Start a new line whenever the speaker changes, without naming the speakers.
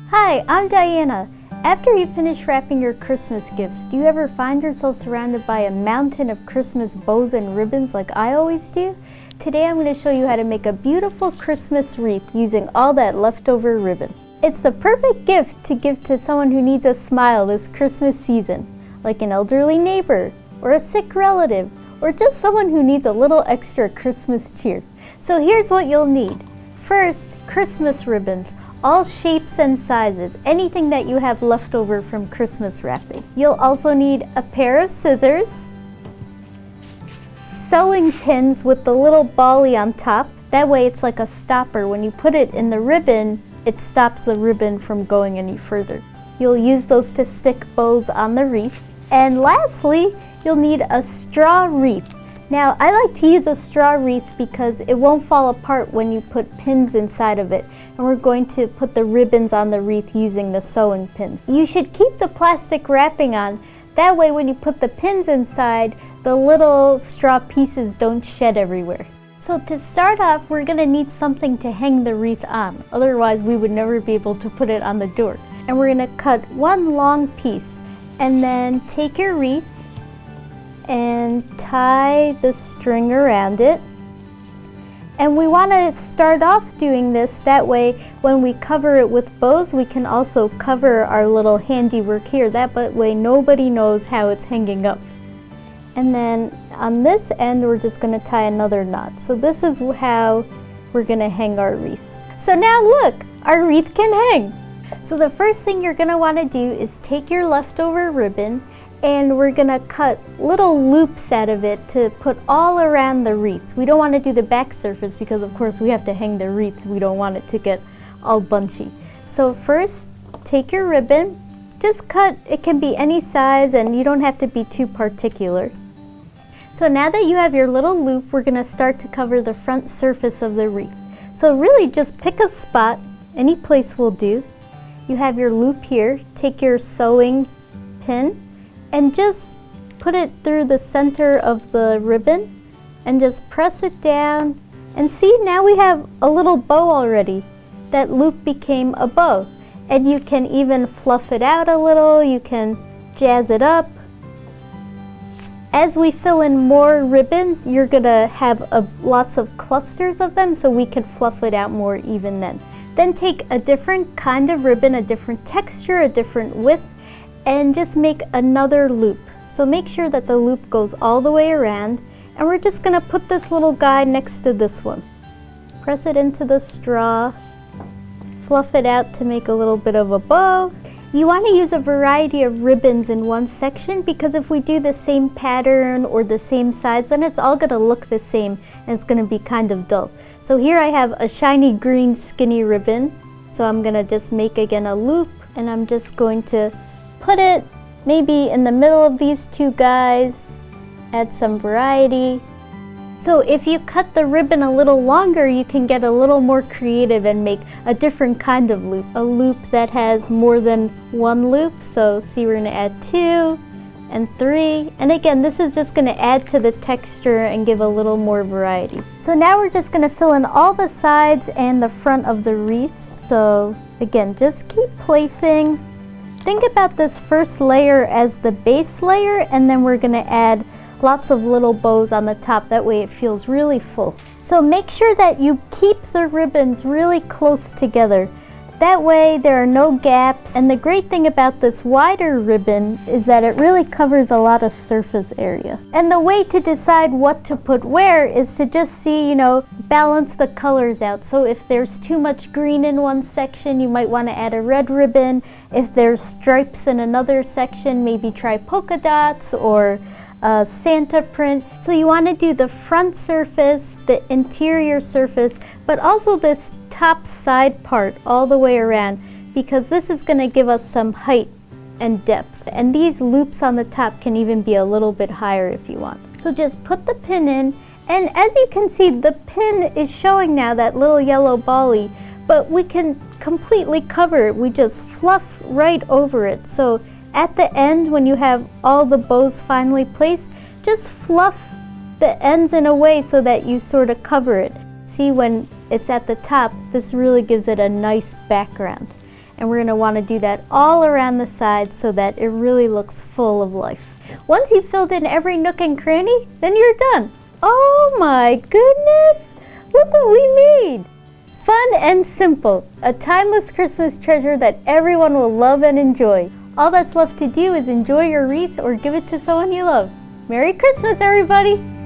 Hi, I'm Diana. After you finish wrapping your Christmas gifts, do you ever find yourself surrounded by a mountain of Christmas bows and ribbons like I always do? Today I'm going to show you how to make a beautiful Christmas wreath using all that leftover ribbon. It's the perfect gift to give to someone who needs a smile this Christmas season, like an elderly neighbor, or a sick relative, or just someone who needs a little extra Christmas cheer. So here's what you'll need. First, Christmas ribbons. All shapes and sizes, anything that you have left over from Christmas wrapping. You'll also need a pair of scissors, sewing pins with the little bally on top. That way it's like a stopper. When you put it in the ribbon, it stops the ribbon from going any further. You'll use those to stick bows on the wreath. And lastly, you'll need a straw wreath. Now, I like to use a straw wreath because it won't fall apart when you put pins inside of it. And we're going to put the ribbons on the wreath using the sewing pins. You should keep the plastic wrapping on. That way when you put the pins inside, the little straw pieces don't shed everywhere. So to start off, we're going to need something to hang the wreath on. Otherwise, we would never be able to put it on the door. And we're going to cut one long piece and then take your wreath and tie the string around it. And we want to start off doing this, that way when we cover it with bows, we can also cover our little handiwork here. That way nobody knows how it's hanging up. And then on this end, we're just going to tie another knot. So this is how we're going to hang our wreath. So now look, our wreath can hang. So the first thing you're going to want to do is take your leftover ribbon, and we're going to cut little loops out of it to put all around the wreath. We don't want to do the back surface because of course we have to hang the wreath. We don't want it to get all bunchy. So first, take your ribbon, just cut, it can be any size and you don't have to be too particular. So now that you have your little loop, we're going to start to cover the front surface of the wreath. So really just pick a spot, any place will do. You have your loop here, take your sewing pin, and just put it through the center of the ribbon and just press it down. And see, now we have a little bow already. That loop became a bow. And you can even fluff it out a little, you can jazz it up. As we fill in more ribbons, you're gonna have lots of clusters of them, so we can fluff it out more even then. Then take a different kind of ribbon, a different texture, a different width, and just make another loop. So make sure that the loop goes all the way around, and we're just gonna put this little guy next to this one. Press it into the straw, fluff it out to make a little bit of a bow. You want to use a variety of ribbons in one section because if we do the same pattern or the same size, then it's all gonna look the same and it's gonna be kind of dull. So here I have a shiny green skinny ribbon. So I'm gonna just make again a loop, and I'm just going to put it maybe in the middle of these two guys, add some variety. So if you cut the ribbon a little longer, you can get a little more creative and make a different kind of loop. A loop that has more than one loop. So see, we're gonna add 2 and 3. And again, this is just gonna add to the texture and give a little more variety. So now we're just gonna fill in all the sides and the front of the wreath. So again, just keep placing. Think about this first layer as the base layer, and then we're gonna add lots of little bows on the top. That way it feels really full. So make sure that you keep the ribbons really close together. That way there are no gaps. And the great thing about this wider ribbon is that it really covers a lot of surface area. And the way to decide what to put where is to just see, balance the colors out. So if there's too much green in one section, you might want to add a red ribbon. If there's stripes in another section, maybe try polka dots or Santa print. So you want to do the front surface, the interior surface, but also this top side part all the way around, because this is going to give us some height and depth. And these loops on the top can even be a little bit higher if you want. So just put the pin in, and as you can see, the pin is showing now that little yellow bally, but we can completely cover it. We just fluff right over it. So at the end, when you have all the bows finally placed, just fluff the ends in a way so that you sort of cover it. See, when it's at the top, this really gives it a nice background. And we're going to want to do that all around the sides so that it really looks full of life. Once you've filled in every nook and cranny, then you're done. Oh my goodness! Look what we made! Fun and simple, a timeless Christmas treasure that everyone will love and enjoy. All that's left to do is enjoy your wreath or give it to someone you love. Merry Christmas, everybody!